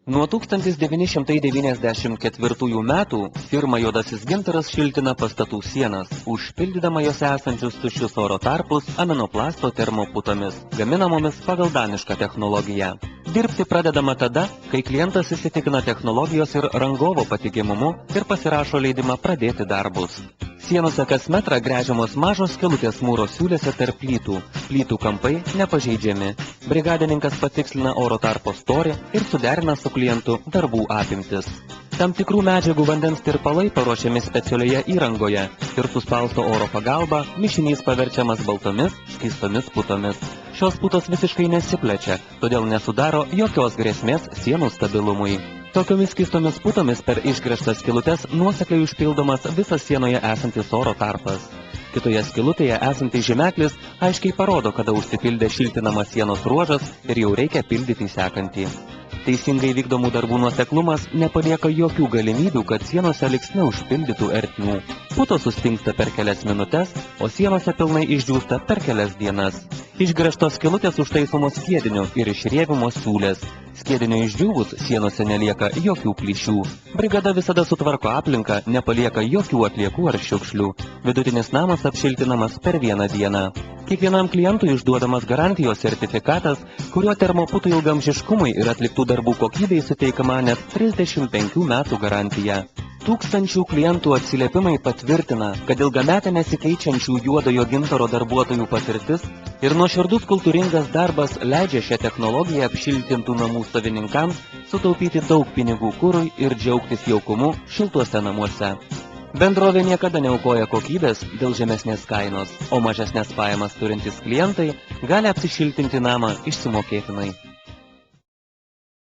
Nuo 1994 metų firma Juodasis gintaras šiltina pastatų sienas, užpildydama jose esančius tuščius oro tarpus aminoplasto termoputomis, gaminamomis pagal danišką technologiją. Dirbti pradedama tada, kai klientas įsitikina technologijos ir rangovo patikimumu ir pasirašo leidimą pradėti darbus. Sienose kas metrą gręžiamos mažos skylutės mūro siūlėse tarp plytų. Plytų kampai nepažeidžiami. Brigadininkas patikslina oro tarpo storį ir suderina su klientu darbų apimtis. Tam tikrų medžiagų vandens tirpalai paruošiami specialioje įrangoje ir suspausto oro pagalba mišinys paverčiamas baltomis, skystomis putomis. Šios putos visiškai nesiplečia, todėl nesudaro jokios grėsmės sienų stabilumui. Tokiomis skystomis putomis per išgręžtas skylutes nuosekliai užpildomas visas sienoje esantis oro tarpas. Kitoje skylutėje esantis žymeklis aiškiai parodo, kada užsipildė šiltinamas sienos ruožas ir jau reikia pildyti sekantį. Teisingai vykdomų darbų nuoseklumas nepalieka jokių galimybių, kad sienose liks neužpildytų ertmių. Putos sustingsta per kelias minutes, o sienose pilnai išdžiūsta per kelias dienas. Išgręžtos skylutės užtaisomos skiediniu ir išrievimos siūlės. Skiedinio išdžiūvus sienose nelieka jokių plyšių. Brigada visada sutvarko aplinką, nepalieka jokių atliekų ar šiukšlių. Vidutinis namas apšiltinamas per vieną dieną. Kiekvienam klientui išduodamas garantijos sertifikatas, kuriuo termoputų ilgamžiškumui ir atliktų darbų kokybei suteikama net 35 metų garantija. Tūkstančių klientų atsiliepimai patvirtina, kad ilgametė nesikeičiančių juodojo gintaro darbuotojų patirtis ir nuoširdus kultūringas darbas leidžia šią technologiją apšiltintų namų savininkams sutaupyti daug pinigų kurui ir džiaugtis jaukumu šiltuose namuose. Bendrovė niekada neaukoja kokybės dėl žemesnės kainos, o mažesnės pajamas turintys klientai gali apsišiltinti namą išsimokėtinai.